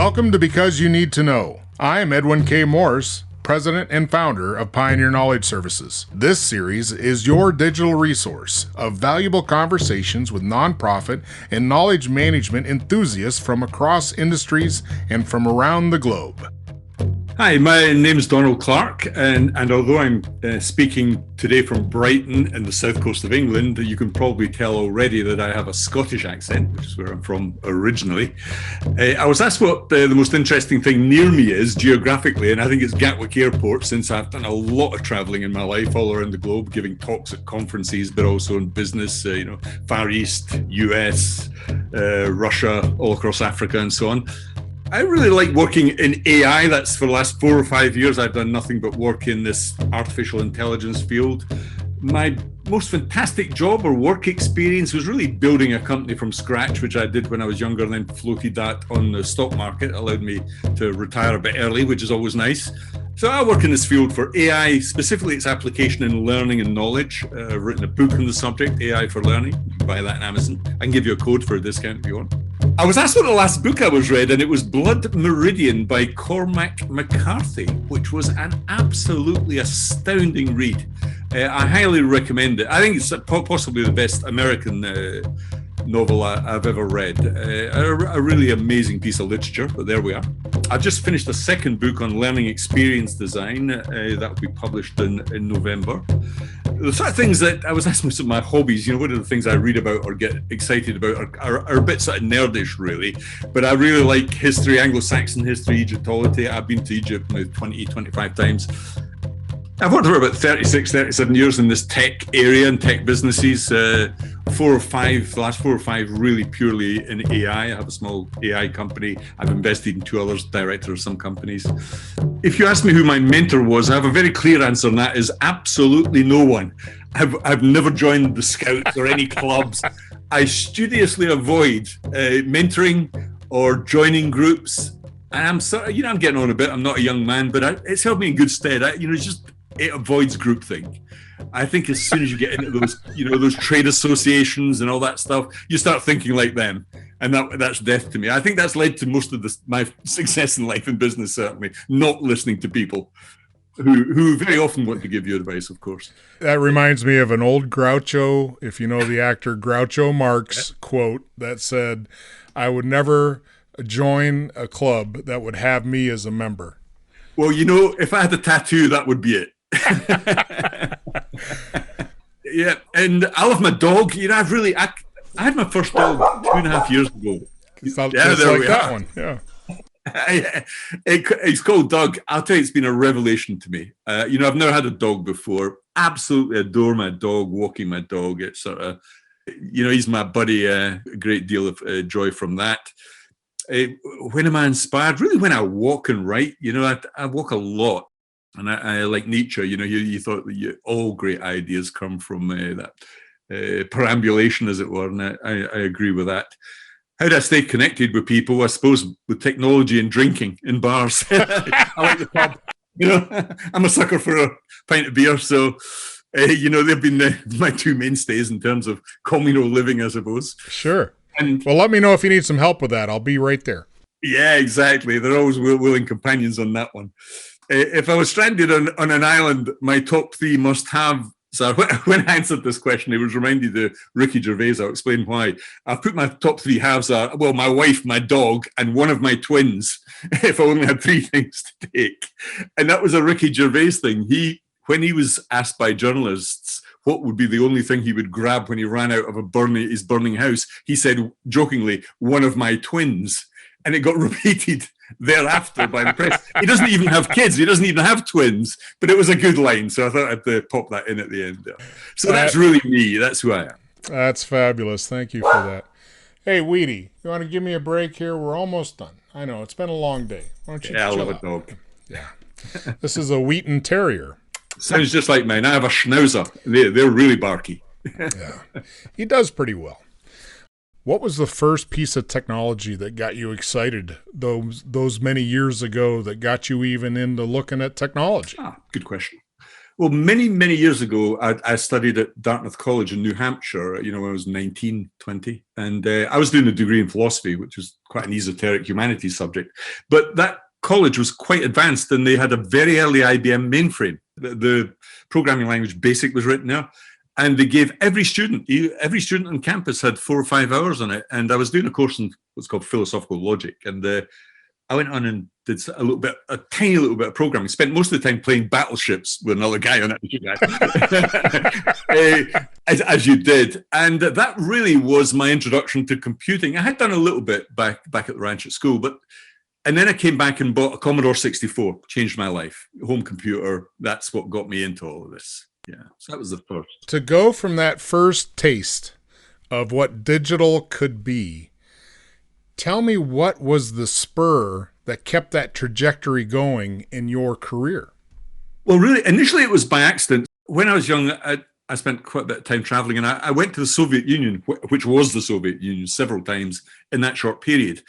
Welcome to Because You Need to Know. I'm Edwin K. Morse, President and Founder of Pioneer Knowledge Services. This series is your digital resource of valuable conversations with nonprofit and knowledge management enthusiasts from across industries and from around the globe. Hi, my name is Donald Clark, and although I'm speaking today from Brighton and the south coast of England, you can probably tell already that I have a Scottish accent, which is where I'm from originally. I was asked what the most interesting thing near me is geographically, and I think it's Gatwick Airport, since I've done a lot of traveling in my life all around the globe, giving talks at conferences, but also in business, Far East, US, Russia, all across Africa and so on. I really like working in AI. That's for the last 4 or 5 years. I've done nothing but work in this artificial intelligence field. My most fantastic job or work experience was really building a company from scratch, which I did when I was younger, and then floated that on the stock market. It allowed me to retire a bit early, which is always nice. So I work in this field for AI, specifically its application in learning and knowledge. I've written a book on the subject, AI for Learning. You can buy that on Amazon. I can give you a code for a discount if you want. I was asked what the last book I was read, and it was Blood Meridian by Cormac McCarthy, which was an absolutely astounding read. I highly recommend it. I think it's possibly the best American novel I've ever read. A really amazing piece of literature, but there we are. I've just finished a second book on learning experience design that will be published in November. The sort of things that I was asking some of my hobbies, what are the things I read about or get excited about are a bit sort of nerdish, really. But I really like history, Anglo-Saxon history, Egyptology. I've been to Egypt 20, 25 times. I've worked for about 36, 37 years in this tech area and tech businesses. The last 4 or 5 really purely in AI. I have a small AI company. I've invested in 2 others, director of some companies. If you ask me who my mentor was, I have a very clear answer, and that is absolutely no one. I've never joined the Scouts or any clubs. I studiously avoid mentoring or joining groups. And I'm sorry, I'm getting on a bit. I'm not a young man, but it's held me in good stead. It avoids groupthink. I think as soon as you get into those, those trade associations and all that stuff, you start thinking like them, and that's death to me. I think that's led to most of my success in life and business, certainly, not listening to people who very often want to give you advice, of course. That reminds me of an old Groucho, if you know the actor Groucho Marx quote that said, "I would never join a club that would have me as a member." Well, if I had a tattoo, that would be it. Yeah, and I love my dog. I had my first dog 2.5 years ago. There we that are. One. Yeah. It's called Doug. I'll tell you, it's been a revelation to me. I've never had a dog before. Absolutely adore my dog, walking my dog. It's sort of, he's my buddy. A great deal of joy from that. When am I inspired? Really, when I walk and write. I walk a lot. And I like Nietzsche, you thought that all great ideas come from that perambulation, as it were, and I agree with that. How do I stay connected with people? I suppose with technology and drinking in bars. I like the pub. I'm a sucker for a pint of beer, so they've been my 2 mainstays in terms of communal living, I suppose. Sure. Well, let me know if you need some help with that. I'll be right there. Yeah, exactly. They're always willing companions on that one. If I was stranded on an island, my top 3 must-have. So when I answered this question, it was reminded of Ricky Gervais. I'll explain why. I've put my top 3 halves are, my wife, my dog, and one of my twins, if I only had 3 things to take. And that was a Ricky Gervais thing. When he was asked by journalists what would be the only thing he would grab when he ran out of his burning house, he said, jokingly, one of my twins. And it got repeated thereafter by the press. He doesn't even have kids. He doesn't even have twins. But it was a good line, so I thought I'd pop that in at the end. So that's really me. That's who I am. That's fabulous. Thank you for that. Hey, Weedy, you want to give me a break here? We're almost done. I know, it's been a long day. Why don't you I love out? A dog. Yeah. This is a Wheaton Terrier. Sounds just like mine. I have a Schnauzer. They're really barky. Yeah. He does pretty well. What was the first piece of technology that got you excited those many years ago that got you even into looking at technology? Good question. Well, many, many years ago, I studied at Dartmouth College in New Hampshire, when I was 19, 20. And I was doing a degree in philosophy, which was quite an esoteric humanities subject. But that college was quite advanced, and they had a very early IBM mainframe. The programming language BASIC was written there. And they gave every student on campus had 4 or 5 hours on it. And I was doing a course in what's called philosophical logic. And I went on and did a tiny little bit of programming. Spent most of the time playing battleships with another guy on it, as you did. And that really was my introduction to computing. I had done a little bit back at the ranch at school, and then I came back and bought a Commodore 64. Changed my life. Home computer. That's what got me into all of this. Yeah, so that was the first. To go from that first taste of what digital could be, tell me what was the spur that kept that trajectory going in your career? Well, really, initially it was by accident. When I was young, I spent quite a bit of time traveling, and I went to the Soviet Union, which was the Soviet Union, several times in that short period.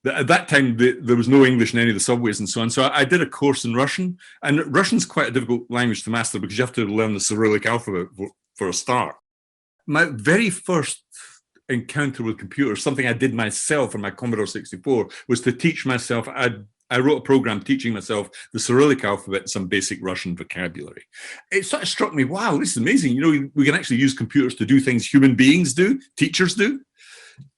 At that time, there was no English in any of the subways and so on. So I did a course in Russian, and Russian's quite a difficult language to master because you have to learn the Cyrillic alphabet for a start. My very first encounter with computers, something I did myself on my Commodore 64, was to teach myself. I wrote a program teaching myself the Cyrillic alphabet and some basic Russian vocabulary. It sort of struck me, wow, this is amazing. We can actually use computers to do things human beings do, teachers do.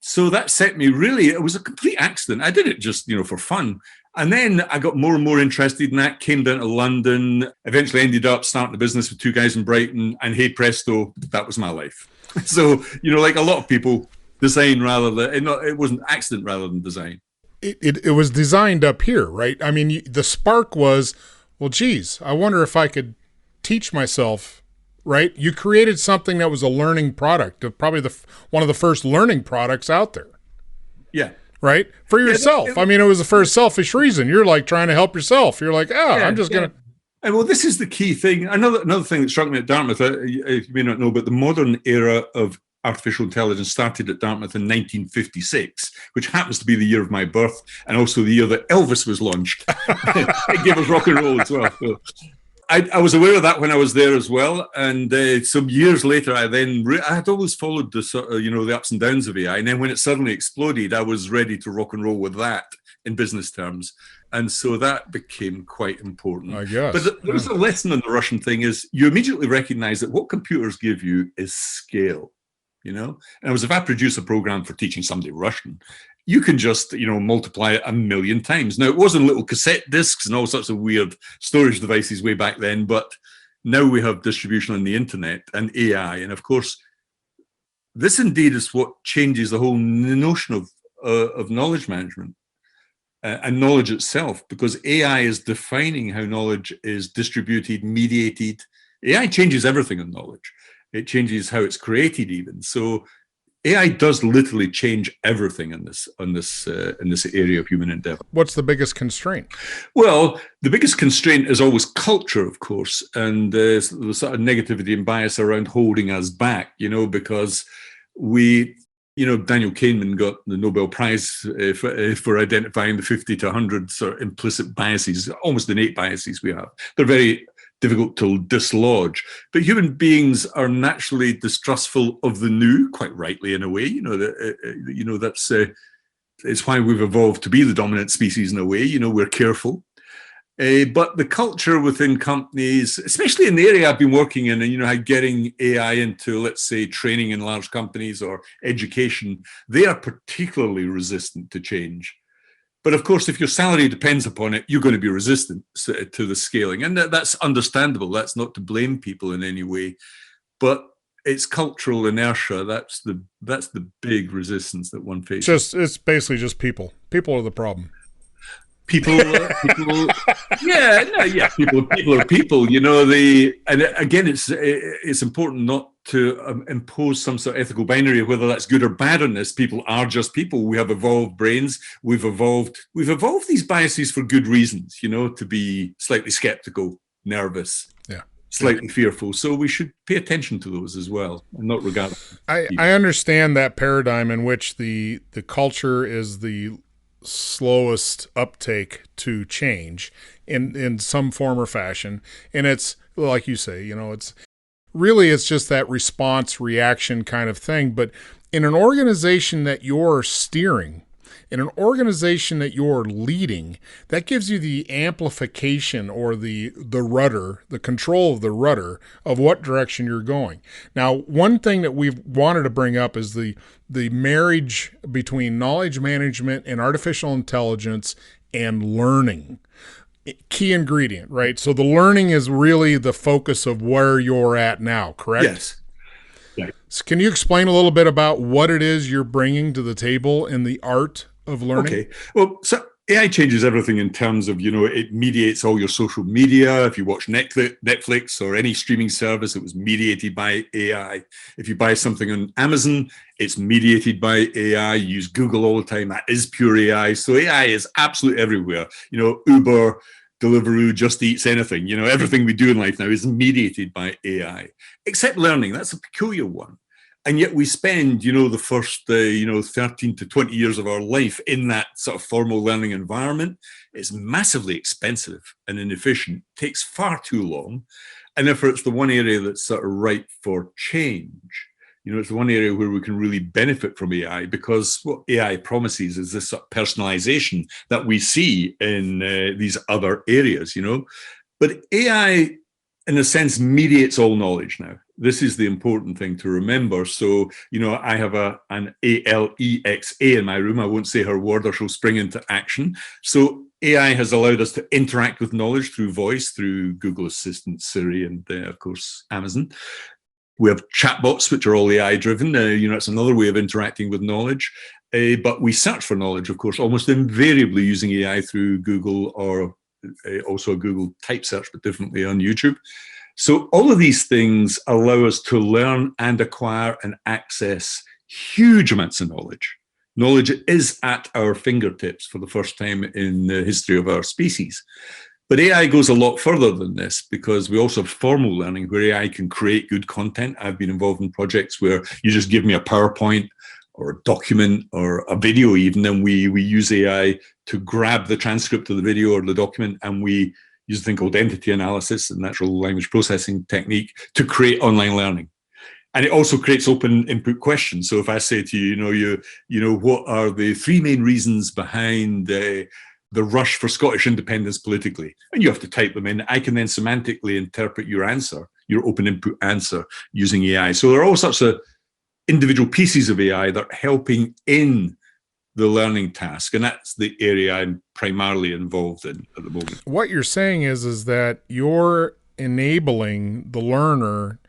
So that set me it was a complete accident. I did it just, for fun. And then I got more and more interested in that, came down to London, eventually ended up starting a business with 2 guys in Brighton, and hey presto, that was my life. So, like a lot of people, design it wasn't accident rather than design. It was designed up here, right? I mean, the spark was, well, geez, I wonder if I could teach myself. Right? You created something that was a learning product, probably one of the first learning products out there. Yeah. Right? For yourself. I mean, it was for a selfish reason. You're like trying to help yourself. You're like, I'm just going to. And well, this is the key thing. Another thing that struck me at Dartmouth, you may not know, but the modern era of artificial intelligence started at Dartmouth in 1956, which happens to be the year of my birth and also the year that Elvis was launched. It gave us rock and roll as well. So. I was aware of that when I was there as well, and some years later, I had always followed the sort of the ups and downs of AI, and then when it suddenly exploded, I was ready to rock and roll with that in business terms, and so that became quite important. I guess. But there was a lesson in the Russian thing is you immediately recognize that what computers give you is scale, and it was if I produce a program for teaching somebody Russian, you can just, multiply it 1 million times. Now, it wasn't little cassette discs and all sorts of weird storage devices way back then, but now we have distribution on the internet and AI. And of course, this indeed is what changes the whole notion of knowledge management and knowledge itself, because AI is defining how knowledge is distributed, mediated. AI changes everything in knowledge. It changes how it's created even. So AI does literally change everything in this area of human endeavor. What's the biggest constraint? Well, the biggest constraint is always culture, of course, and the sort of negativity and bias around holding us back, because Daniel Kahneman got the Nobel Prize for identifying the 50 to 100 sort of implicit biases, almost innate biases we have. They're very difficult to dislodge, but human beings are naturally distrustful of the new, quite rightly in a way. That's it's why we've evolved to be the dominant species in a way. We're careful, but the culture within companies, especially in the area I've been working in, and getting AI into, let's say, training in large companies or education, they are particularly resistant to change. But of course, if your salary depends upon it, you're going to be resistant to the scaling. And that's understandable. That's not to blame people in any way. But it's cultural inertia. That's the big resistance that one faces. It's basically just people. People are the problem. People, people are people. And again, it's important not to impose some sort of ethical binary, whether that's good or bad on this. People are just people. We have evolved brains. We've evolved these biases for good reasons. To be slightly skeptical, nervous, slightly fearful. So we should pay attention to those as well, and not regard them. I understand that paradigm in which the culture is the slowest uptake to change in some form or fashion. And it's like you say, it's really, it's just that response reaction kind of thing. But in an organization that you're steering, in an organization that you're leading, that gives you the amplification or the rudder, the control of the rudder of what direction you're going. Now, one thing that we've wanted to bring up is the marriage between knowledge management and artificial intelligence and learning. Key ingredient, right? So the learning is really the focus of where you're at now, correct? Yes. Yeah. So can you explain a little bit about what it is you're bringing to the table in the art of learning? Okay. Well, so AI changes everything in terms of, it mediates all your social media. If you watch Netflix or any streaming service, it was mediated by AI. If you buy something on Amazon, it's mediated by AI. You use Google all the time. That is pure AI. So AI is absolutely everywhere. Uber, Deliveroo, Just Eats, anything. Everything we do in life now is mediated by AI, except learning. That's a peculiar one. And yet we spend, the first, 13 to 20 years of our life in that sort of formal learning environment. It's massively expensive and inefficient, takes far too long. And therefore, it's the one area that's sort of ripe for change. It's the one area where we can really benefit from AI, because what AI promises is this sort of personalization that we see in these other areas, But AI, in a sense, mediates all knowledge now. This is the important thing to remember. So, I have an ALEXA in my room. I won't say her word or she'll spring into action. So AI has allowed us to interact with knowledge through voice, through Google Assistant, Siri, and of course, Amazon. We have chatbots, which are all AI driven. It's another way of interacting with knowledge. But we search for knowledge, of course, almost invariably using AI through Google, or also a Google type search, but differently on YouTube. So all of these things allow us to learn and acquire and access huge amounts of knowledge. Knowledge is at our fingertips for the first time in the history of our species. But AI goes a lot further than this, because we also have formal learning where AI can create good content. I've been involved in projects where you just give me a PowerPoint or a document or a video even, and we use AI to grab the transcript of the video or the document, and we use a thing called entity analysis and natural language processing technique to create online learning. And it also creates open input questions. So if I say to you, what are the three main reasons behind the rush for Scottish independence politically, and you have to type them in, I can then semantically interpret your answer, your open input answer, using AI. So there are all sorts of individual pieces of AI that are helping in the learning task, and that's the area I'm primarily involved in at the moment. What you're saying is that you're enabling the learner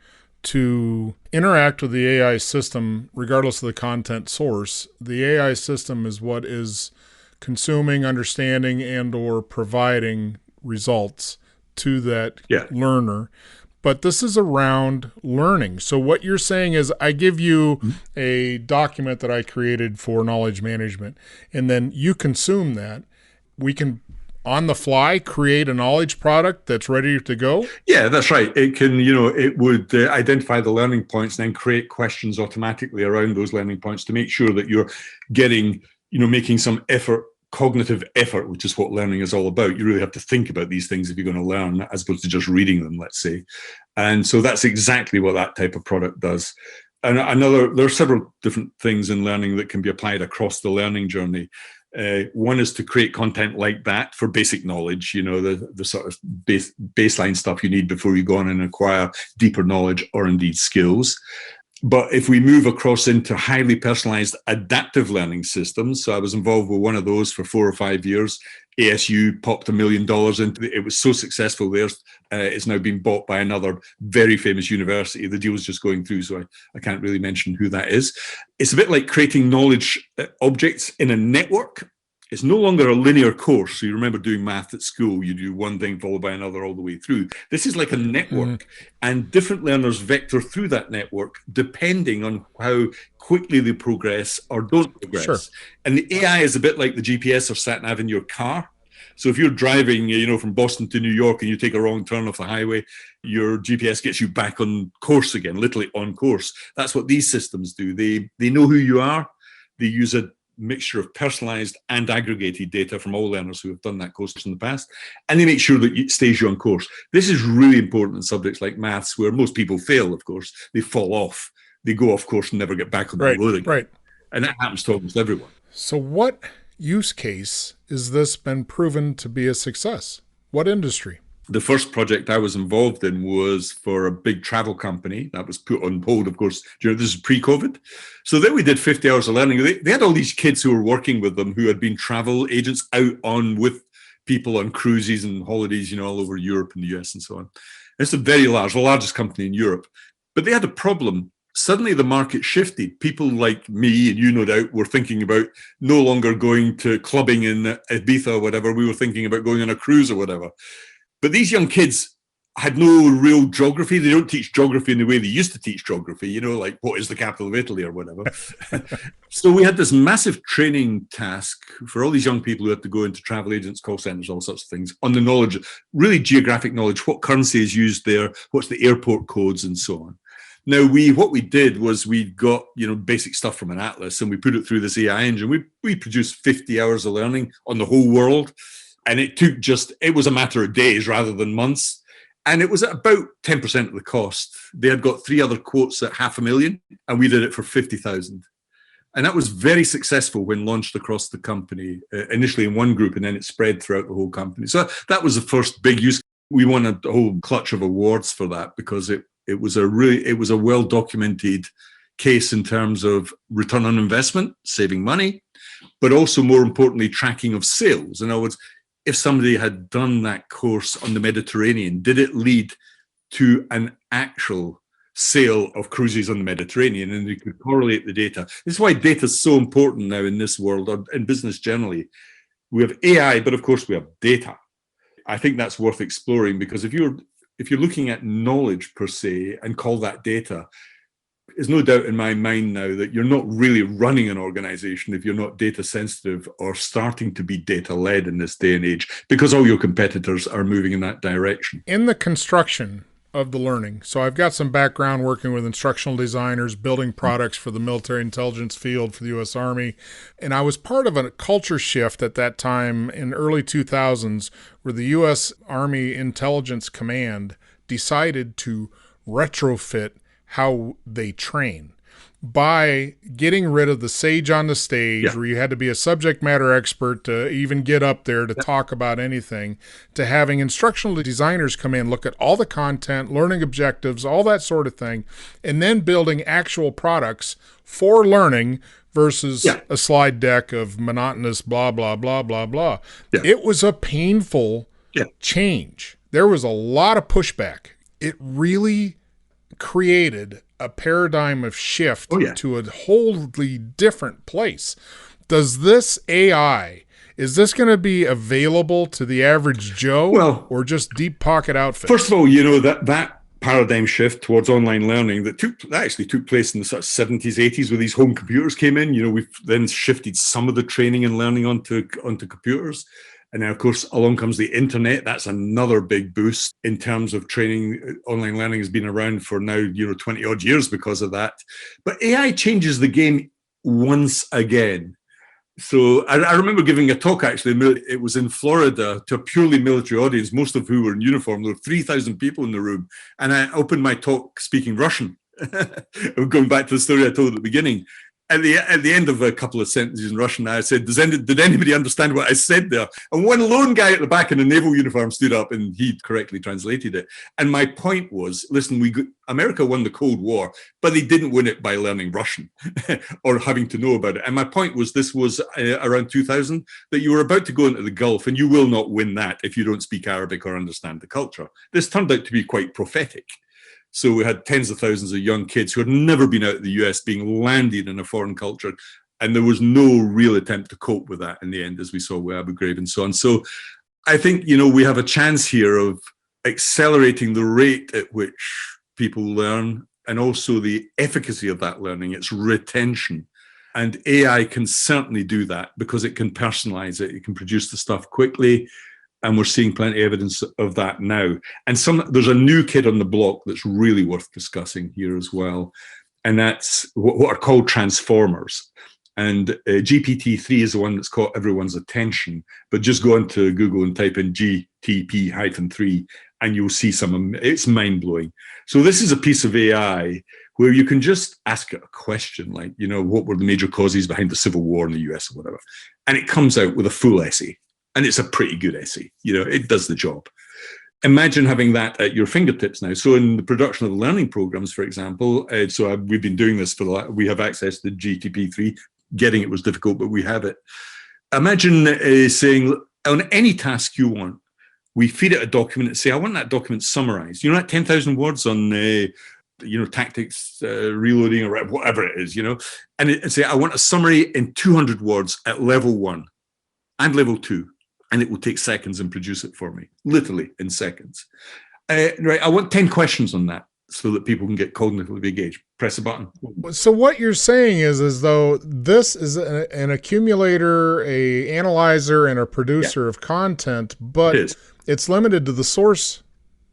to interact with the AI system regardless of the content source. The AI system is what is consuming, understanding, and or providing results to that learner. But this is around learning. So what you're saying is, I give you a document that I created for knowledge management, and then you consume that. We can, on the fly, create a knowledge product that's ready to go? Yeah, that's right. It can, it would identify the learning points and then create questions automatically around those learning points to make sure that you're getting, making some effort, cognitive effort, which is what learning is all about. You really have to think about these things if you're going to learn, as opposed to just reading them, let's say. And so that's exactly what that type of product does. And there are several different things in learning that can be applied across the learning journey. One is to create content like that for basic knowledge, the sort of baseline stuff you need before you go on and acquire deeper knowledge or indeed skills. But if we move across into highly personalized adaptive learning systems, so I was involved with one of those for 4 or 5 years. ASU popped $1 million into it. It was so successful there. It's now been bought by another very famous university. The deal is just going through, so I can't really mention who that is. It's a bit like creating knowledge objects in a network. It's no longer a linear course. So you remember doing math at school, you do one thing followed by another all the way through. This is like a network, and different learners vector through that network depending on how quickly they progress or don't progress. Sure. And the AI is a bit like the GPS or sat nav in your car. So if you're driving, from Boston to New York and you take a wrong turn off the highway, your GPS gets you back on course again, literally on course. That's what these systems do. They know who you are. They use a mixture of personalized and aggregated data from all learners who have done that course in the past, and they make sure that it stays you on course. This is really important in subjects like maths, where most people fail, of course. They fall off, they go off course and never get back on the road again. Right. And that happens to almost everyone. So what use case is this been proven to be a success? What industry? The first project I was involved in was for a big travel company that was put on hold, of course. This is pre-COVID. So then we did 50 hours of learning. They had all these kids who were working with them who had been travel agents out on with people on cruises and holidays, all over Europe and the US and so on. It's a very large, the largest company in Europe. But they had a problem. Suddenly the market shifted. People like me and you, no doubt, were thinking about no longer going to clubbing in Ibiza or whatever. We were thinking about going on a cruise or whatever. But these young kids had no real geography. They don't teach geography in the way they used to teach geography, like what is the capital of Italy or whatever. So we had this massive training task for all these young people who had to go into travel agents, call centers, all sorts of things, on the knowledge, really geographic knowledge, what currency is used there, what's the airport codes and so on. Now, what we did was we got, basic stuff from an atlas and we put it through this AI engine. We produced 50 hours of learning on the whole world. And it was a matter of days rather than months. And it was at about 10% of the cost. They had got 3 other quotes at $500,000 and we did it for 50,000. And that was very successful when launched across the company, initially in one group, and then it spread throughout the whole company. So that was the first big use. We won a whole clutch of awards for that because it was a well-documented case in terms of return on investment, saving money, but also more importantly, tracking of sales. In other words, if somebody had done that course on the Mediterranean, did it lead to an actual sale of cruises on the Mediterranean? And you could correlate the data. This is why data is so important now in this world, or in business generally. We have AI, but of course we have data. I think that's worth exploring, because if you're looking at knowledge per se and call that data, there's no doubt in my mind now that you're not really running an organization if you're not data sensitive or starting to be data led in this day and age, because all your competitors are moving in that direction. In the construction of the learning, so I've got some background working with instructional designers, building products for the military intelligence field for the U.S. Army, and I was part of a culture shift at that time in early 2000s where the U.S. Army Intelligence Command decided to retrofit how they train by getting rid of the sage on the stage, where you had to be a subject matter expert to even get up there to talk about anything, to having instructional designers come in, look at all the content, learning objectives, all that sort of thing, and then building actual products for learning versus a slide deck of monotonous blah, blah, blah, blah, blah. It was a painful change. There was a lot of pushback. It really created a paradigm of shift to a wholly different place. Does this AI, is this going to be available to the average Joe, or just deep pocket outfits? First of all, that paradigm shift towards online learning that actually took place in the sort of 70s, 80s, where these home computers came in. We've then shifted some of the training and learning onto computers. And now, of course, along comes the internet. That's another big boost in terms of training. Online learning has been around for now, 20 odd years because of that. But AI changes the game once again. So I remember giving a talk, actually, it was in Florida, to a purely military audience, most of who were in uniform. There were 3,000 people in the room. And I opened my talk speaking Russian. Going back to the story I told at the beginning. At the end of a couple of sentences in Russian, I said, did anybody understand what I said there? And one lone guy at the back in a naval uniform stood up and he correctly translated it. And my point was, listen, America won the Cold War, but they didn't win it by learning Russian or having to know about it. And my point was, this was around 2000, that you were about to go into the Gulf, and you will not win that if you don't speak Arabic or understand the culture. This turned out to be quite prophetic. So we had tens of thousands of young kids who had never been out of the US being landed in a foreign culture. And there was no real attempt to cope with that in the end, as we saw with Abu Ghraib and so on. So I think, we have a chance here of accelerating the rate at which people learn, and also the efficacy of that learning, its retention. And AI can certainly do that because it can personalize it. It can produce the stuff quickly. And we're seeing plenty of evidence of that now. And there's a new kid on the block that's really worth discussing here as well. And that's what are called transformers. And GPT-3 is the one that's caught everyone's attention. But just go onto Google and type in GTP-3 and you'll see it's mind-blowing. So this is a piece of AI where you can just ask it a question like, what were the major causes behind the Civil War in the US or whatever? And it comes out with a full essay. And it's a pretty good essay. It does the job. Imagine having that at your fingertips now. So in the production of learning programs, for example, we've been doing this we have access to GTP-3. Getting it was difficult, but we have it. Imagine saying, on any task you want, we feed it a document and say, I want that document summarized. That 10,000 words on, tactics, reloading, or whatever it is, and it say, I want a summary in 200 words at level 1 and level 2. And it will take seconds and produce it for me, literally in seconds. Right, I want 10 questions on that so that people can get cognitively engaged. Press a button. So what you're saying is as though this is an accumulator, a analyzer, and a producer of content, but it's limited to the source,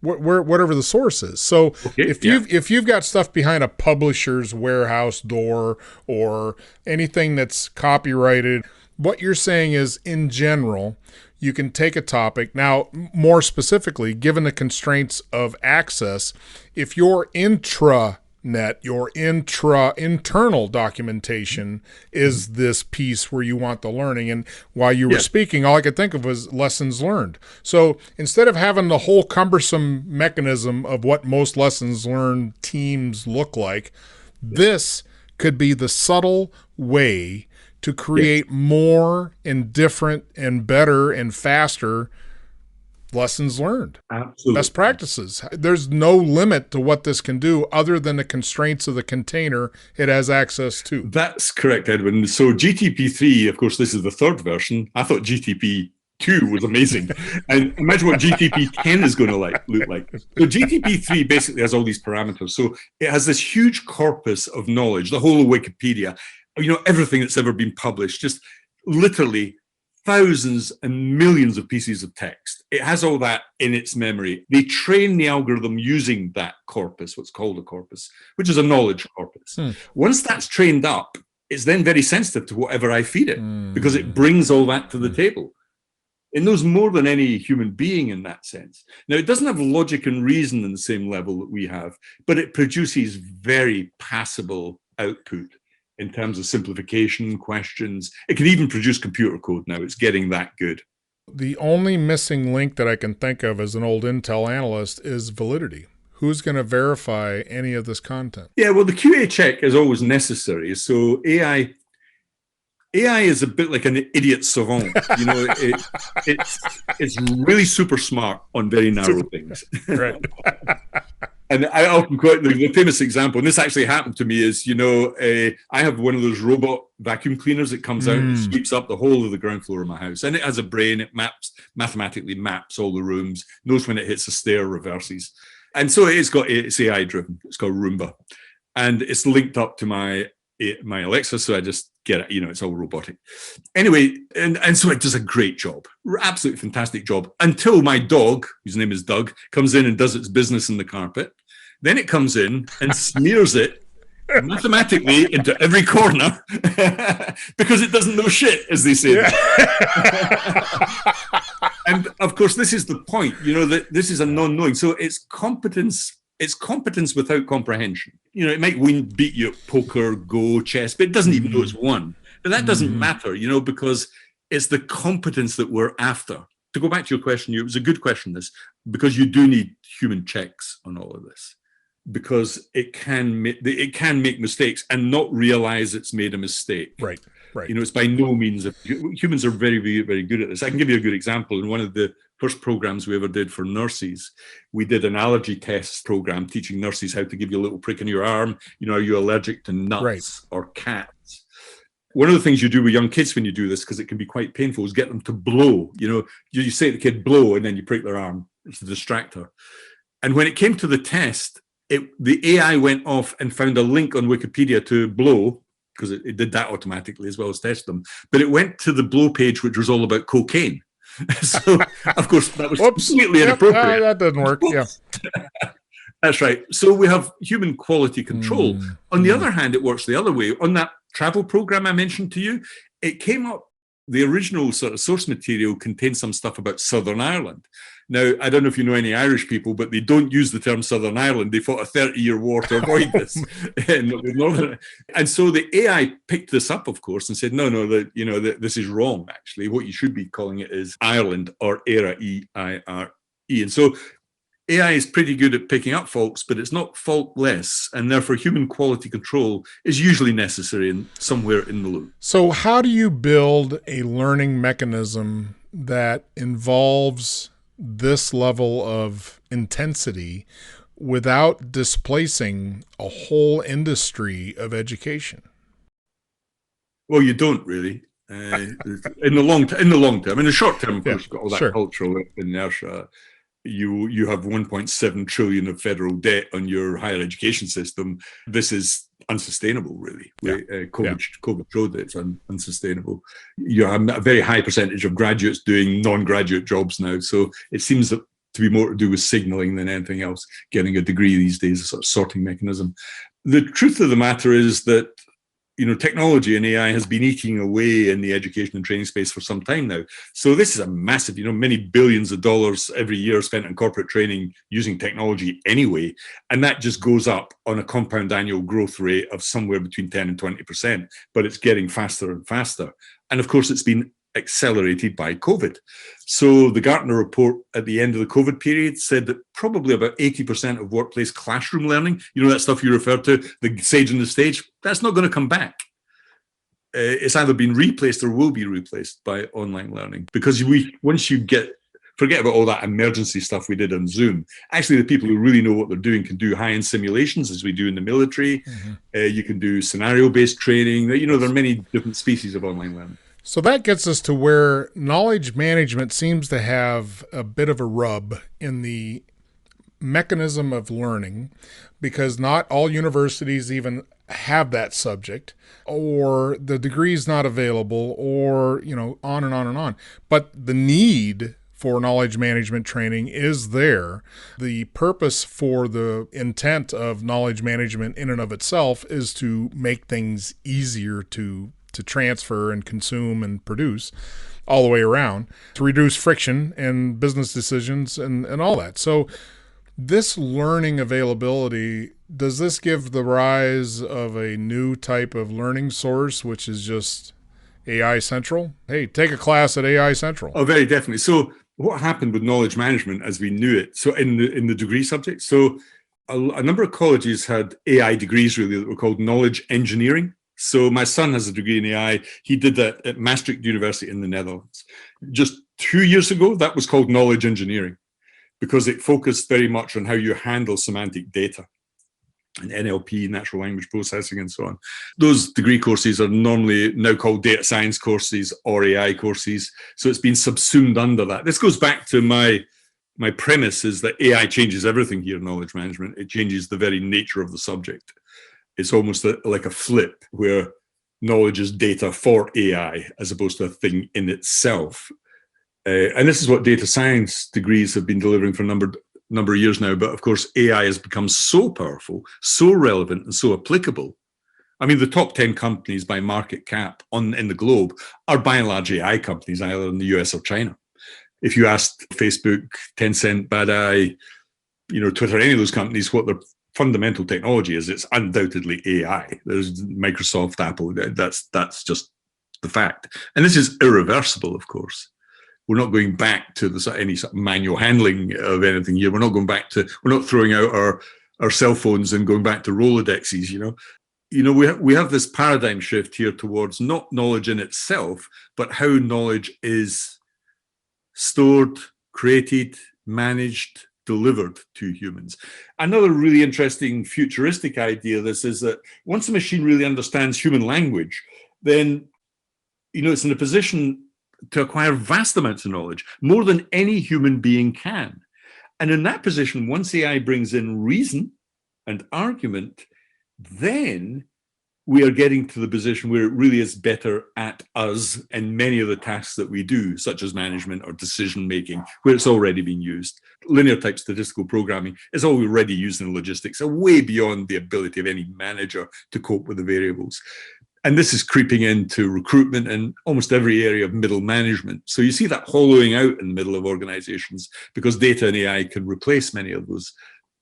whatever the source is. So if you've got stuff behind a publisher's warehouse door or anything that's copyrighted, what you're saying is, in general, you can take a topic. Now, more specifically, given the constraints of access, if your intranet, your internal documentation is this piece where you want the learning, and while you were speaking, all I could think of was lessons learned. So instead of having the whole cumbersome mechanism of what most lessons learned teams look like, this could be the subtle way to create more and different and better and faster lessons learned. Absolutely. Best practices. There's no limit to what this can do other than the constraints of the container it has access to. That's correct, Edwin. So GTP-3, of course, this is the third version. I thought GTP-2 was amazing. And imagine what GTP-10 is going to look like. So GTP-3 basically has all these parameters. So it has this huge corpus of knowledge, the whole of Wikipedia, everything that's ever been published, just literally thousands and millions of pieces of text. It has all that in its memory. They train the algorithm using that corpus, what's called a corpus, which is a knowledge corpus. Once that's trained up, it's then very sensitive to whatever I feed it because it brings all that to the table. It knows more than any human being in that sense. Now, it doesn't have logic and reason in the same level that we have, but it produces very passable output in terms of simplification, questions. It can even produce computer code now. It's getting that good. The only missing link that I can think of as an old Intel analyst is validity. Who's going to verify any of this content? Yeah, well, the QA check is always necessary. So AI is a bit like an idiot savant. It's really super smart on very narrow things. Right. And I often quote the famous example, and this actually happened to me, is, I have one of those robot vacuum cleaners that comes out and sweeps up the whole of the ground floor of my house. And it has a brain, it mathematically maps all the rooms, knows when it hits a stair, reverses. And so it's AI driven. It's called Roomba. And it's linked up to my Alexa, so I just get it, it's all robotic. Anyway, and so it does a great job, absolutely fantastic job, until my dog, whose name is Doug, comes in and does its business in the carpet. Then it comes in and smears it mathematically into every corner because it doesn't know shit, as they say. And of course, this is the point, that this is a non-knowing. So it's competence without comprehension. It might beat you at poker, Go, chess, but it doesn't even know it's won. But that doesn't matter, because it's the competence that we're after. To go back to your question, it was a good question, this, because you do need human checks on all of this, because it can make mistakes and not realize it's made a mistake. Right. It's by no means, humans are very, very, very good at this. I can give you a good example. In one of the first programs we ever did for nurses, we did an allergy test program teaching nurses how to give you a little prick in your arm. Are you allergic to nuts or cats? One of the things you do with young kids when you do this, because it can be quite painful, is get them to blow. You say to the kid, blow, and then you prick their arm. It's a distractor. And when it came to the test, the AI went off and found a link on Wikipedia to blow, because it did that automatically as well as test them. But it went to the blow page, which was all about cocaine. So, of course, that was completely inappropriate. That doesn't work. Yeah. That's right. So we have human quality control. On the other hand, it works the other way. On that travel program I mentioned to you, it came up, the original sort of source material contained some stuff about Southern Ireland. Now, I don't know if you know any Irish people, but they don't use the term Southern Ireland. They fought a 30-year war to avoid this. And so the AI picked this up, of course, and said, no, this is wrong, actually. What you should be calling it is Ireland, or ERA, E-I-R-E. And so AI is pretty good at picking up faults, but it's not faultless, and therefore human quality control is usually necessary somewhere in the loop. So how do you build a learning mechanism that involves this level of intensity without displacing a whole industry of education? Well, you don't really. In the long term. In the short term, of course, you've got all that cultural inertia. You have 1.7 trillion of federal debt on your higher education system. This is unsustainable, really. COVID showed that it's unsustainable. You have a very high percentage of graduates doing non-graduate jobs now. So it seems to be more to do with signaling than anything else. Getting a degree these days is a sort of sorting mechanism. The truth of the matter is that technology and AI has been eating away in the education and training space for some time now. So this is a massive, many billions of dollars every year spent on corporate training using technology anyway. And that just goes up on a compound annual growth rate of somewhere between 10 and 20%, but it's getting faster and faster. And of course, it's been accelerated by COVID. So the Gartner report at the end of the COVID period said that probably about 80% of workplace classroom learning, that stuff you referred to, the sage on the stage, that's not going to come back. It's either been replaced or will be replaced by online learning, because once you forget about all that emergency stuff we did on Zoom. Actually, the people who really know what they're doing can do high-end simulations, as we do in the military. You can do scenario-based training. There are many different species of online learning. So that gets us to where knowledge management seems to have a bit of a rub in the mechanism of learning, because not all universities even have that subject, or the degree is not available, or, on and on and on. But the need for knowledge management training is there. The purpose for the intent of knowledge management in and of itself is to make things easier to transfer and consume and produce all the way around, to reduce friction and business decisions and all that. So this learning availability, does this give the rise of a new type of learning source, which is just AI Central? Hey, take a class at AI Central. Oh, very definitely. So what happened with knowledge management as we knew it, so in the degree subject, so a number of colleges had AI degrees really that were called knowledge engineering. So my son has a degree in AI. He did that at Maastricht University in the Netherlands. Just 2 years ago, that was called knowledge engineering, because it focused very much on how you handle semantic data and NLP, natural language processing, and so on. Those degree courses are normally now called data science courses or AI courses. So it's been subsumed under that. This goes back to my premise is that AI changes everything here in knowledge management. It changes the very nature of the subject. It's almost like a flip where knowledge is data for AI as opposed to a thing in itself. And this is what data science degrees have been delivering for a number of years now. But of course, AI has become so powerful, so relevant, and so applicable. I mean, the top 10 companies by market cap in the globe are by and large AI companies, either in the US or China. If you asked Facebook, Tencent, Badai, Twitter, any of those companies, what their fundamental technology is, it's undoubtedly AI. There's Microsoft, Apple, that's just the fact. And this is irreversible, of course. We're not going back to any sort of manual handling of anything here. We're not throwing out our cell phones and going back to Rolodexes, we have this paradigm shift here towards not knowledge in itself, but how knowledge is stored, created, managed, delivered to humans. Another really interesting futuristic idea of this is that once a machine really understands human language, then it's in a position to acquire vast amounts of knowledge, more than any human being can. And in that position, once AI brings in reason and argument, then we are getting to the position where it really is better at us in many of the tasks that we do, such as management or decision-making, where it's already been used. Linear type statistical programming is already used in logistics, way beyond the ability of any manager to cope with the variables. And this is creeping into recruitment and almost every area of middle management. So you see that hollowing out in the middle of organizations because data and AI can replace many of those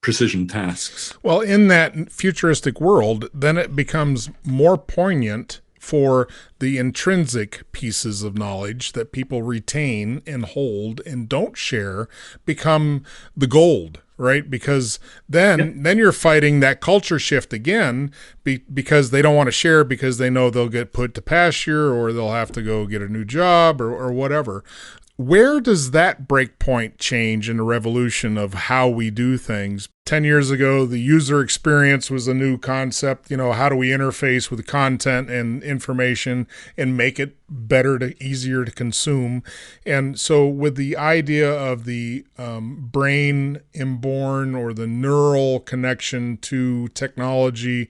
precision tasks. Well, in that futuristic world, then it becomes more poignant for the intrinsic pieces of knowledge that people retain and hold and don't share become the gold, right? Because then you're fighting that culture shift again because they don't want to share because they know they'll get put to pasture or they'll have to go get a new job or whatever. Where does that break point change in the revolution of how we do things? 10 years ago, the user experience was a new concept. How do we interface with content and information and make it better, easier to consume? And so with the idea of the brain inborn or the neural connection to technology,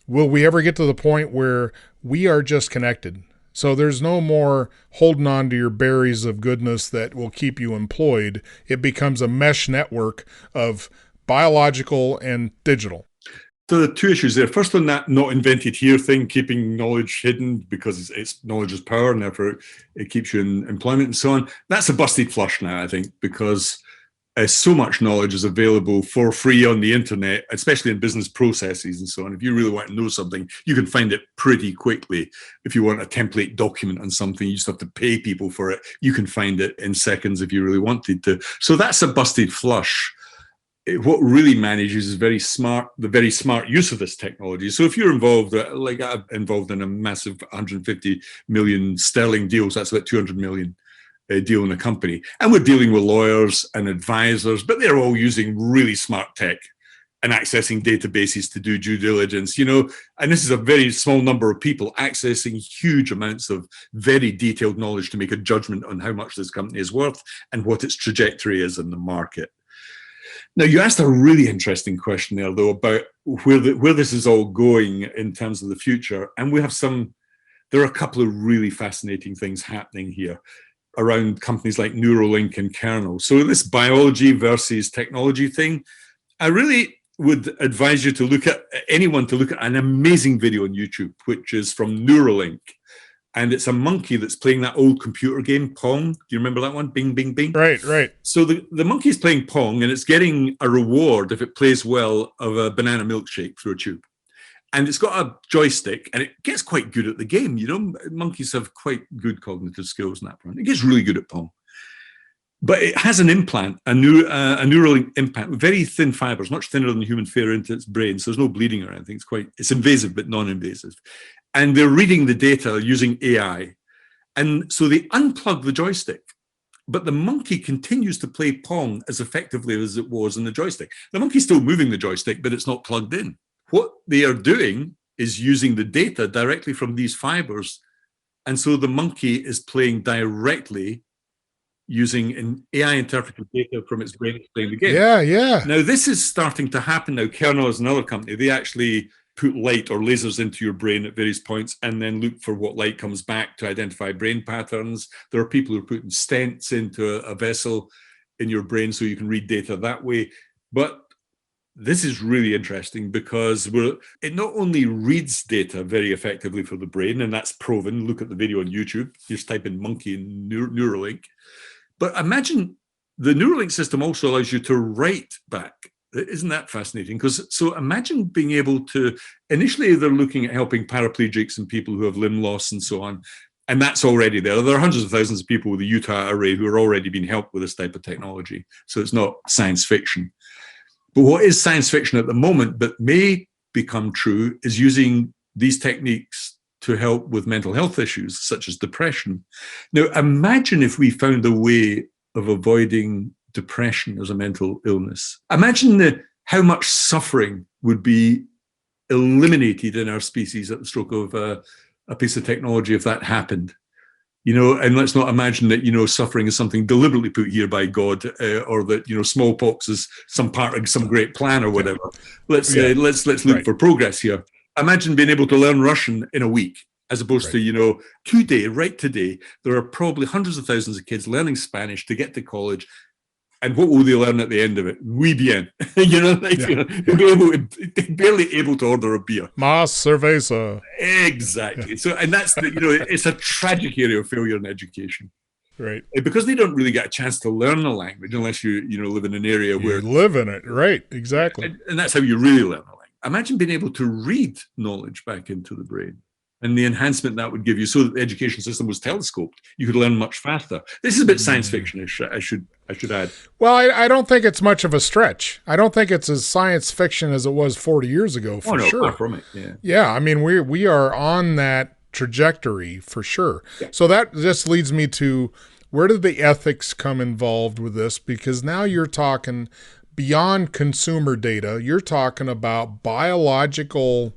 will we ever get to the point where we are just connected? So there's no more holding on to your berries of goodness that will keep you employed. It becomes a mesh network of biological and digital. So there are two issues there. First on that not invented here thing, keeping knowledge hidden because it's knowledge is power and therefore it keeps you in employment and so on. That's a busted flush now, I think, because so much knowledge is available for free on the internet, especially in business processes and so on. If you really want to know something, you can find it pretty quickly. If you want a template document on something, you just have to pay people for it. You can find it in seconds if you really wanted to. So that's a busted flush. What really manages is the very smart use of this technology. So if you're involved, like I'm involved in a massive 150 million sterling deals, that's about 200 million deal in a company. And we're dealing with lawyers and advisors, but they're all using really smart tech and accessing databases to do due diligence, and this is a very small number of people accessing huge amounts of very detailed knowledge to make a judgment on how much this company is worth and what its trajectory is in the market. Now, you asked a really interesting question there, though, about where this is all going in terms of the future. And there are a couple of really fascinating things happening here around companies like Neuralink and Kernel. So this biology versus technology thing, I really would advise you to look at an amazing video on YouTube, which is from Neuralink. And it's a monkey that's playing that old computer game, Pong. Do you remember that one? Bing, bing, bing. Right. So the monkey's playing Pong and it's getting a reward if it plays well of a banana milkshake through a tube. And it's got a joystick and it gets quite good at the game. Monkeys have quite good cognitive skills in that front. It gets really good at Pong. But it has an implant, a neural implant, with very thin fibers, much thinner than the human hair into its brain. So there's no bleeding or anything. It's invasive, but non-invasive. And they're reading the data using AI. And so they unplug the joystick. But the monkey continues to play Pong as effectively as it was in the joystick. The monkey's still moving the joystick, but it's not plugged in. What they are doing is using the data directly from these fibers. And so the monkey is playing directly using an AI interpreted data from its brain to play the game. Yeah. Now, this is starting to happen now. Kernel is another company. They actually put light or lasers into your brain at various points and then look for what light comes back to identify brain patterns. There are people who are putting stents into a vessel in your brain so you can read data that way. But this is really interesting because it not only reads data very effectively for the brain, and that's proven. Look at the video on YouTube. Just type in monkey and Neuralink. But imagine the Neuralink system also allows you to write back. Isn't that fascinating? So imagine being able to, initially they're looking at helping paraplegics and people who have limb loss and so on. And that's already there. There are hundreds of thousands of people with the Utah array who are already being helped with this type of technology. So it's not science fiction. But what is science fiction at the moment, but may become true, is using these techniques to help with mental health issues, such as depression. Now, imagine if we found a way of avoiding depression as a mental illness. Imagine how much suffering would be eliminated in our species at the stroke of a piece of technology if that happened. And let's not imagine that, suffering is something deliberately put here by God, or that, smallpox is some part of some great plan or whatever. Let's look for progress here. Imagine being able to learn Russian in a week, as opposed to, today, there are probably hundreds of thousands of kids learning Spanish to get to college And what will they learn at the end of it? Oui bien. They'll be barely able to order a beer. Mas cerveza. Exactly. So, and that's it's a tragic area of failure in education. Right. Because they don't really get a chance to learn a language unless you live in an area where you live in it. Right. Exactly. And that's how you really learn a language. Imagine being able to read knowledge back into the brain and the enhancement that would give you, so that the education system was telescoped. You could learn much faster. This is a bit science fiction-ish, I should add. Well, I don't think it's much of a stretch. I don't think it's as science fiction as it was 40 years ago, for sure. Far from it, yeah. Yeah, I mean, we are on that trajectory for sure. Yeah. So that just leads me to, where did the ethics come involved with this? Because now you're talking beyond consumer data, you're talking about biological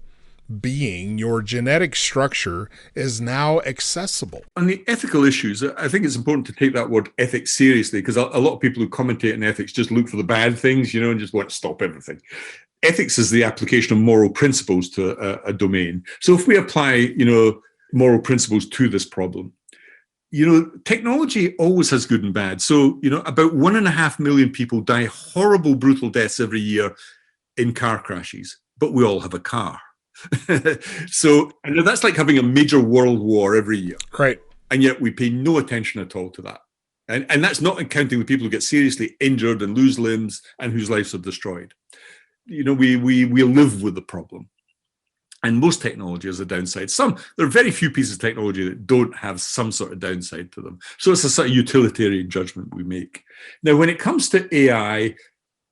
being, your genetic structure is now accessible. On the ethical issues, I think it's important to take that word ethics seriously, because a lot of people who commentate on ethics just look for the bad things, and just want to stop everything. Ethics is the application of moral principles to a domain. So if we apply, moral principles to this problem, technology always has good and bad. So, about 1.5 million people die horrible, brutal deaths every year in car crashes, but we all have a car. So, and that's like having a major world war every year. Right. And yet we pay no attention at all to that. And that's not counting the people who get seriously injured and lose limbs and whose lives are destroyed. We live with the problem. And most technology has a downside. There are very few pieces of technology that don't have some sort of downside to them. So it's a sort of utilitarian judgment we make. Now, when it comes to AI,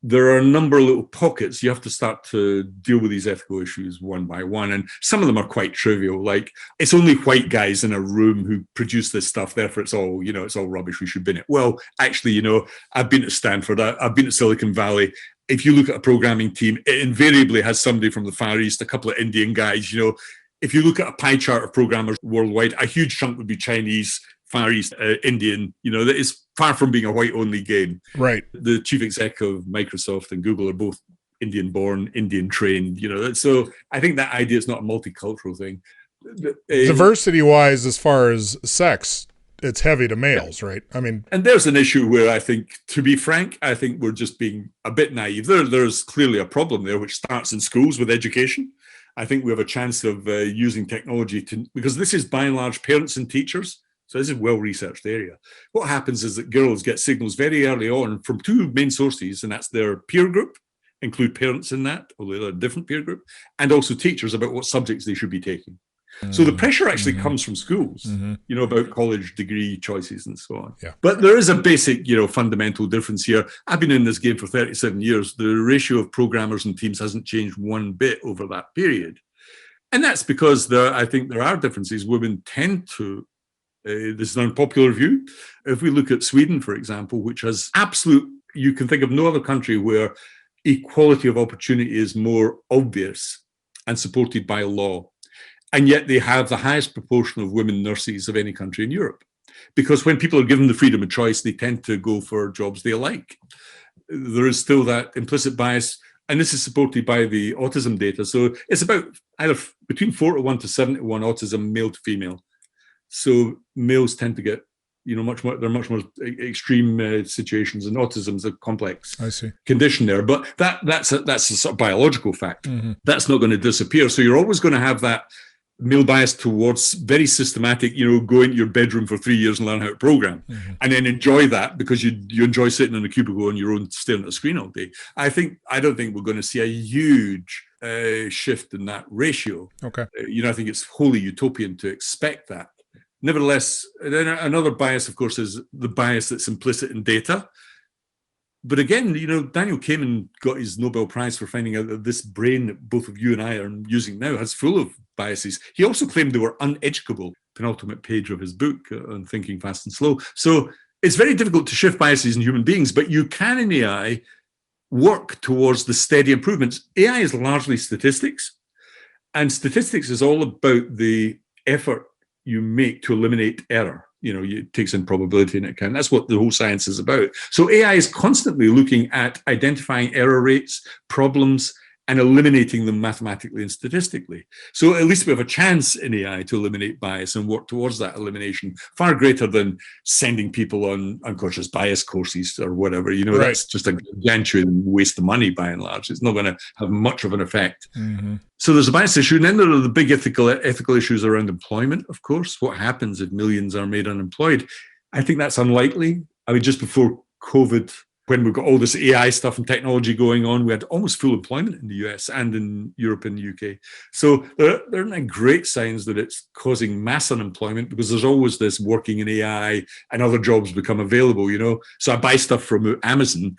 there are a number of little pockets. You have to start to deal with these ethical issues one by one. And some of them are quite trivial. Like, it's only white guys in a room who produce this stuff. Therefore, it's all, it's all rubbish. We should bin it. Well, actually, I've been at Stanford. I've been at Silicon Valley. If you look at a programming team, it invariably has somebody from the Far East, a couple of Indian guys. If you look at a pie chart of programmers worldwide, a huge chunk would be Chinese, Far East, Indian. That is far from being a white-only game. Right. The chief exec of Microsoft and Google are both Indian-born, Indian-trained. So I think that idea is not a multicultural thing. Diversity-wise, as far as sex, it's heavy to males, right? I mean, and there's an issue where I think, to be frank, I think we're just being a bit naive. There's clearly a problem there, which starts in schools with education. I think we have a chance of using technology because this is by and large parents and teachers. So this is a well-researched area. What happens is that girls get signals very early on from two main sources, and that's their peer group, include parents in that, although they're a different peer group, and also teachers about what subjects they should be taking. So the pressure actually comes from schools, about college degree choices and so on. Yeah. But there is a basic, fundamental difference here. I've been in this game for 37 years. The ratio of programmers and teams hasn't changed one bit over that period. And that's because I think there are differences. Women tend to, this is an unpopular view. If we look at Sweden, for example, which has you can think of no other country where equality of opportunity is more obvious and supported by law. And yet they have the highest proportion of women nurses of any country in Europe. Because when people are given the freedom of choice, they tend to go for jobs they like. There is still that implicit bias, and this is supported by the autism data. So it's about either between 4:1 to 7:1 autism, male to female. So males tend to get, there are much more extreme situations, and autism is a complex condition there. But that's a sort of biological fact. That's not going to disappear. So you're always going to have that male bias towards very systematic, go into your bedroom for 3 years and learn how to program, and then enjoy that because you enjoy sitting in a cubicle on your own, staring at a screen all day. I don't think we're going to see a huge shift in that ratio. Okay. I think it's wholly utopian to expect that. Nevertheless, then another bias, of course, is the bias that's implicit in data. But again, Daniel Kahneman got his Nobel Prize for finding out that this brain that both of you and I are using now has full of biases. He also claimed they were uneducable, penultimate page of his book on Thinking Fast and Slow. So it's very difficult to shift biases in human beings, but you can in AI work towards the steady improvements. AI is largely statistics, and statistics is all about the effort you make to eliminate error. It takes in probability into account. That's what the whole science is about. So AI is constantly looking at identifying error rates, problems, and eliminating them mathematically and statistically. So at least we have a chance in AI to eliminate bias and work towards that elimination, far greater than sending people on unconscious bias courses or whatever. You know, that's just a gargantuan waste of money by and large. It's not going to have much of an effect. So there's a bias issue. And then there are the big ethical issues around employment, of course. What happens if millions are made unemployed? I think that's unlikely. I mean, just before COVID, when we've got all this AI stuff and technology going on, we had almost full employment in the US and in Europe and the UK. So there aren't great signs that it's causing mass unemployment, because there's always this working in AI and other jobs become available, you know. So I buy stuff from Amazon,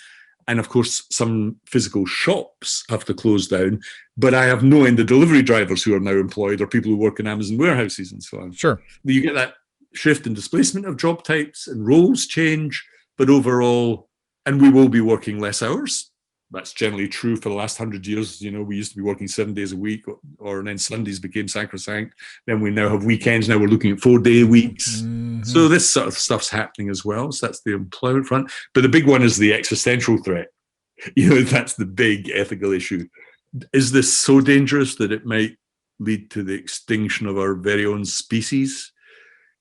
and of course, some physical shops have to close down, but I have no end of delivery drivers who are now employed, or people who work in Amazon warehouses and so on. Sure. You get that shift in displacement of job types and roles change, but overall, and we will be working less hours. That's generally true for the last 100 years. You know, we used to be working 7 days a week, or then Sundays became sacrosanct. Then we now have weekends. Now we're looking at 4-day weeks. So this sort of stuff's happening as well. So that's the employment front. But the big one is the existential threat. You know, that's the big ethical issue. Is this so dangerous that it might lead to the extinction of our very own species?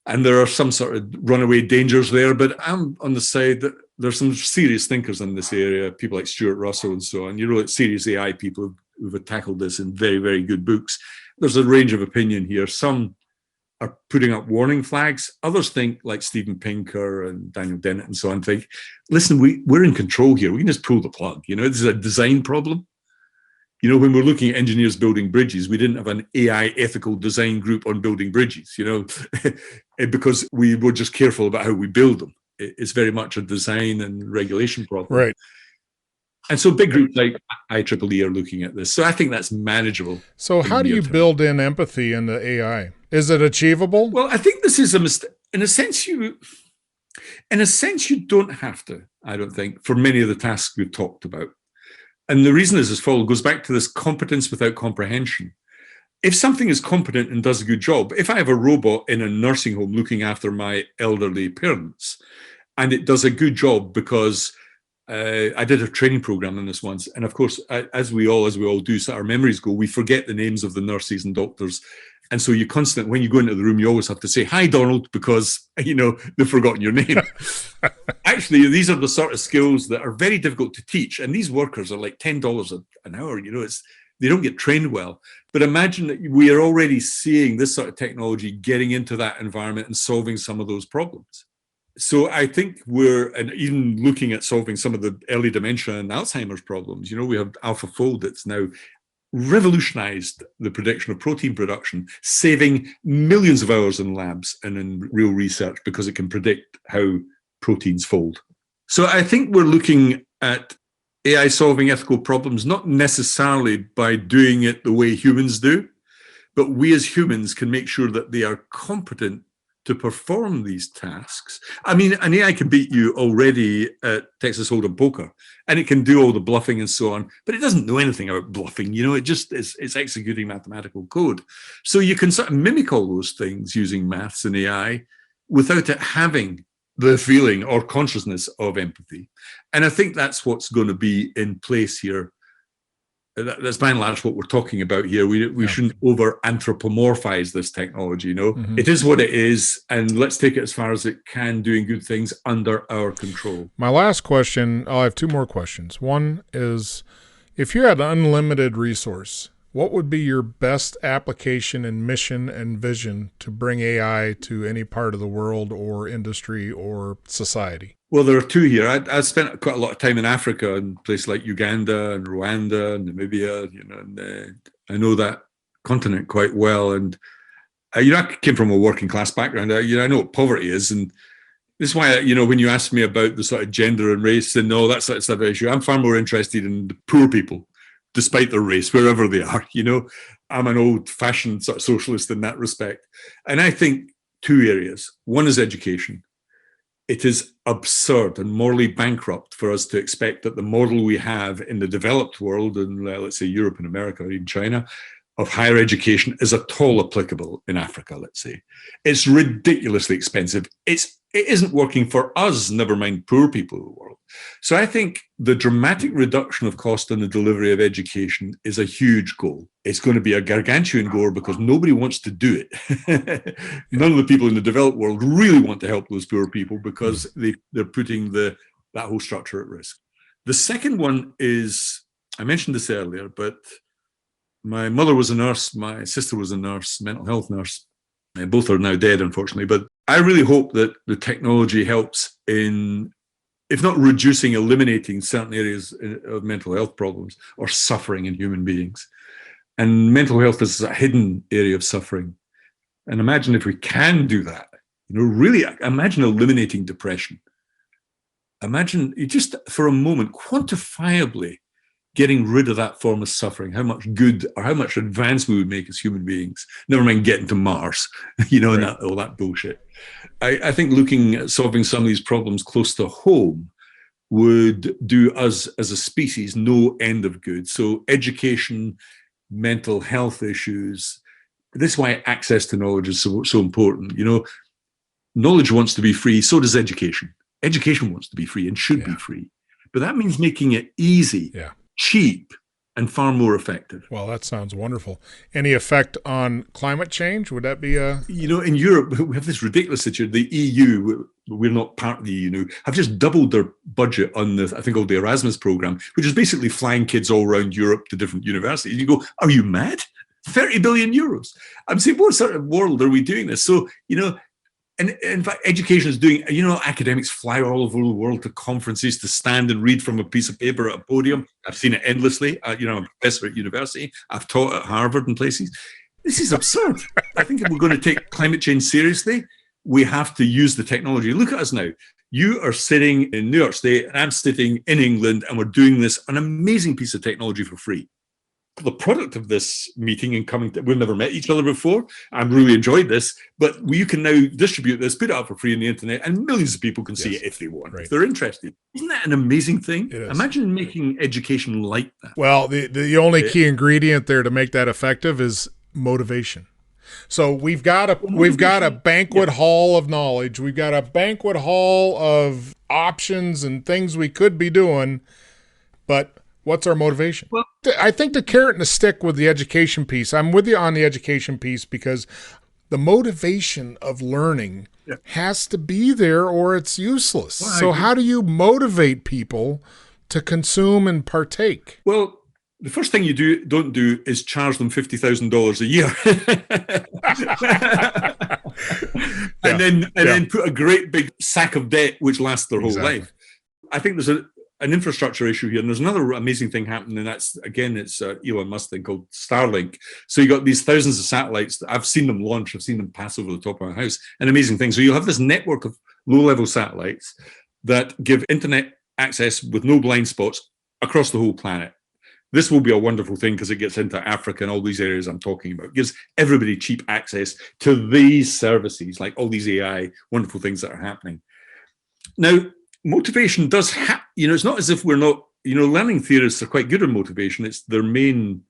And there are some sort of runaway dangers there, but I'm on the side that there's some serious thinkers in this area, people like Stuart Russell and so on. You know, serious AI people who've tackled this in very, very good books. There's a range of opinion here. Some are putting up warning flags. Others think, like Steven Pinker and Daniel Dennett and so on, think, listen, we're in control here. We can just pull the plug. You know, this is a design problem. You know, when we're looking at engineers building bridges, we didn't have an AI ethical design group on building bridges, you know, because we were just careful about how we build them. It's very much a design and regulation problem. Right. And so big groups like IEEE are looking at this. So I think that's manageable. So how do you build in empathy into AI? Is it achievable? Well, I think this is a mistake. In a sense, you don't have to, I don't think, for many of the tasks we've talked about. And the reason is as follows, goes back to this competence without comprehension. If something is competent and does a good job, if I have a robot in a nursing home looking after my elderly parents, and it does a good job because I did a training program on this once, and of course, as we all do, so our memories go, we forget the names of the nurses and doctors. And so you constantly, when you go into the room, you always have to say, "Hi, Donald," because, you know, they've forgotten your name. Actually, these are the sort of skills that are very difficult to teach. And these workers are like $10 an hour. You know, they don't get trained well. But imagine that we are already seeing this sort of technology getting into that environment and solving some of those problems. So I think and even looking at solving some of the early dementia and Alzheimer's problems. You know, we have AlphaFold that's now revolutionized the prediction of protein production, saving millions of hours in labs and in real research because it can predict how proteins fold. So I think we're looking at AI solving ethical problems, not necessarily by doing it the way humans do, but we as humans can make sure that they are competent to perform these tasks. I mean, an AI can beat you already at Texas Hold'em poker, and it can do all the bluffing and so on, but it doesn't know anything about bluffing. You know, it just it's executing mathematical code. So you can sort of mimic all those things using maths and AI without it having the feeling or consciousness of empathy. And I think that's what's going to be in place here. That's by and large what we're talking about here. We shouldn't over anthropomorphize this technology, you know. It is what it is, and let's take it as far as it can, doing good things under our control. My last question, I have two more questions. One is, if you had unlimited resource, what would be your best application and mission and vision to bring AI to any part of the world or industry or society? Well, there are two here. I spent quite a lot of time in Africa, in places like Uganda and Rwanda and Namibia, you know, and I know that continent quite well. And, you know, I came from a working class background. You know, I know what poverty is. And this is why, you know, when you ask me about the sort of gender and race and all that sort of stuff issue, I'm far more interested in the poor people, despite their race, wherever they are. You know, I'm an old-fashioned sort of socialist in that respect. And I think two areas. One is education. It is absurd and morally bankrupt for us to expect that the model we have in the developed world, and let's say Europe and America or even China, of higher education is at all applicable in Africa, let's say. It's ridiculously expensive. It's it isn't working for us, never mind poor people in the world. So I think the dramatic reduction of cost on the delivery of education is a huge goal. It's going to be a gargantuan goal because nobody wants to do it. None of the people in the developed world really want to help those poor people because they're putting that whole structure at risk. The second one is, I mentioned this earlier, but my mother was a nurse, my sister was a nurse, mental health nurse. Both are now dead, unfortunately. But I really hope that the technology helps in, if not reducing, eliminating certain areas of mental health problems or suffering in human beings. And mental health is a hidden area of suffering. And imagine if we can do that, really imagine eliminating depression. Imagine just for a moment, quantifiably getting rid of that form of suffering, how much good or how much advance we would make as human beings, never mind getting to Mars, and all that bullshit. I think looking at solving some of these problems close to home would do us as a species no end of good. So education, mental health issues, this is why access to knowledge is so important. Knowledge wants to be free, so does education. Education wants to be free and should be free. But that means making it easy, cheap, and far more effective. Well, that sounds wonderful. Any effect on climate change? Would that be a... in Europe, we have this ridiculous situation. The EU, we're not part of the EU now, have just doubled their budget on I think called the Erasmus program, which is basically flying kids all around Europe to different universities. You go, are you mad? 30 billion euros. I'm saying, what sort of world are we doing this? So, and in fact, education is doing, academics fly all over the world to conferences to stand and read from a piece of paper at a podium. I've seen it endlessly. I'm a professor at university. I've taught at Harvard and places. This is absurd. I think if we're going to take climate change seriously, we have to use the technology. Look at us now. You are sitting in New York State and I'm sitting in England, and we're doing an amazing piece of technology for free. The product of this meeting and we've never met each other before. I've really enjoyed this, but you can now distribute this, put it out for free on the internet, and millions of people can see it if they want, if they're interested. Isn't that an amazing thing? Imagine making education like that. Well, the only key ingredient there to make that effective is motivation. So we've got a banquet hall of knowledge. We've got a banquet hall of options and things we could be doing, but what's our motivation? Well, I think the carrot and the stick with the education piece, I'm with you on the education piece, because the motivation of learning has to be there or it's useless. Well, so how do you motivate people to consume and partake? Well, the first thing you don't do is charge them $50,000 a year. and then put a great big sack of debt which lasts their whole life. I think there's an infrastructure issue here, and there's another amazing thing happening, and that's, again, it's Elon Musk thing called Starlink. So you got these thousands of satellites. I've seen them launch. I've seen them pass over the top of my house. An amazing thing. So you'll have this network of low-level satellites that give internet access with no blind spots across the whole planet. This will be a wonderful thing because it gets into Africa and all these areas I'm talking about. It gives everybody cheap access to these services, like all these AI wonderful things that are happening. Now, motivation does it's not as if we're not, learning theorists are quite good at motivation. It's their main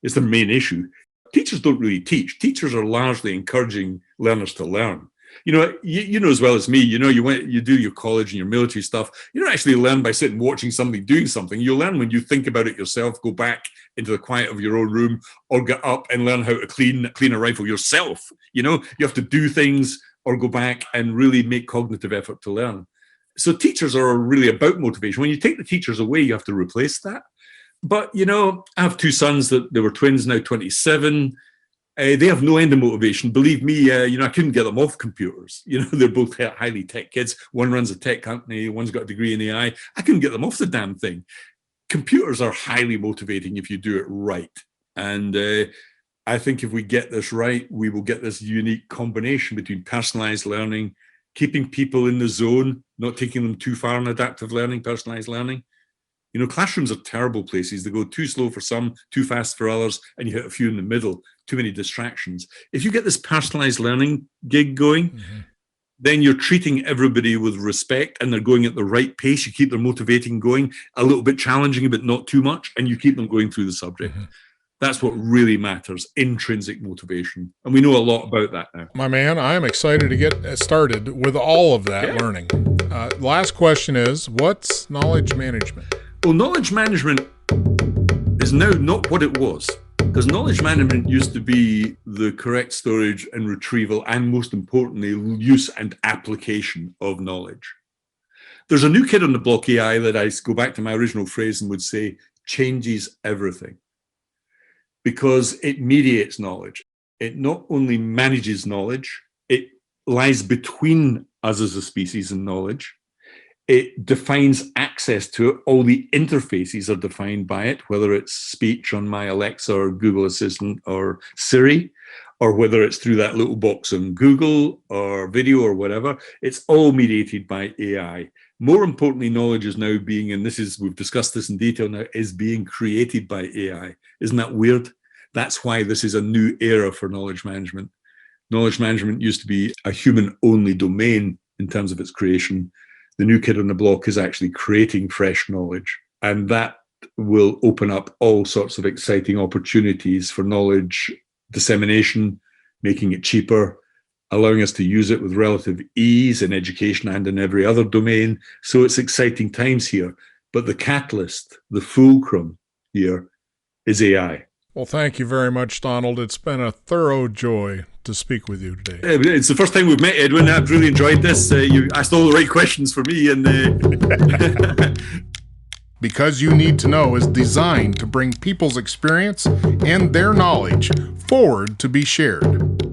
issue. Teachers don't really teach. Teachers are largely encouraging learners to learn. You know as well as me, you do your college and your military stuff. You don't actually learn by sitting watching somebody doing something. You learn when you think about it yourself, go back into the quiet of your own room, or get up and learn how to clean a rifle yourself. You have to do things or go back and really make cognitive effort to learn. So teachers are really about motivation. When you take the teachers away, you have to replace that. But, I have two sons that they were twins, now 27. They have no end of motivation. Believe me, I couldn't get them off computers. They're both highly tech kids. One runs a tech company. One's got a degree in AI. I couldn't get them off the damn thing. Computers are highly motivating if you do it right. And I think if we get this right, we will get this unique combination between personalized learning, keeping people in the zone, not taking them too far in adaptive learning, personalized learning. Classrooms are terrible places. They go too slow for some, too fast for others, and you hit a few in the middle, too many distractions. If you get this personalized learning gig going, then you're treating everybody with respect and they're going at the right pace. You keep their motivating going, a little bit challenging, but not too much, and you keep them going through the subject. That's what really matters, intrinsic motivation. And we know a lot about that now. My man, I am excited to get started with all of that learning. Last question is, what's knowledge management? Well, knowledge management is now not what it was. Because knowledge management used to be the correct storage and retrieval, and most importantly, use and application of knowledge. There's a new kid on the block, AI, that I go back to my original phrase and would say changes everything. Because it mediates knowledge. It not only manages knowledge, it lies between us as a species and knowledge. It defines access to it. All the interfaces are defined by it, whether it's speech on my Alexa or Google Assistant or Siri, or whether it's through that little box on Google or video or whatever. It's all mediated by AI. More importantly, knowledge is now being, and we've discussed this in detail now, is being created by AI. Isn't that weird? That's why this is a new era for knowledge management. Knowledge management used to be a human-only domain in terms of its creation. The new kid on the block is actually creating fresh knowledge, and that will open up all sorts of exciting opportunities for knowledge dissemination, making it cheaper, allowing us to use it with relative ease in education and in every other domain. So it's exciting times here. But the catalyst, the fulcrum here, is AI. Well, thank you very much, Donald. It's been a thorough joy to speak with you today. It's the first time we've met, Edwin. I've really enjoyed this. You asked all the right questions for me. Because You Need to Know is designed to bring people's experience and their knowledge forward to be shared.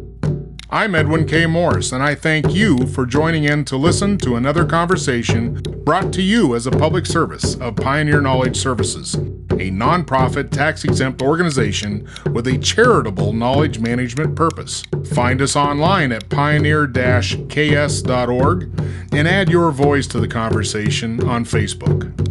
I'm Edwin K. Morris, and I thank you for joining in to listen to another conversation brought to you as a public service of Pioneer Knowledge Services, a nonprofit tax-exempt organization with a charitable knowledge management purpose. Find us online at pioneer-ks.org and add your voice to the conversation on Facebook.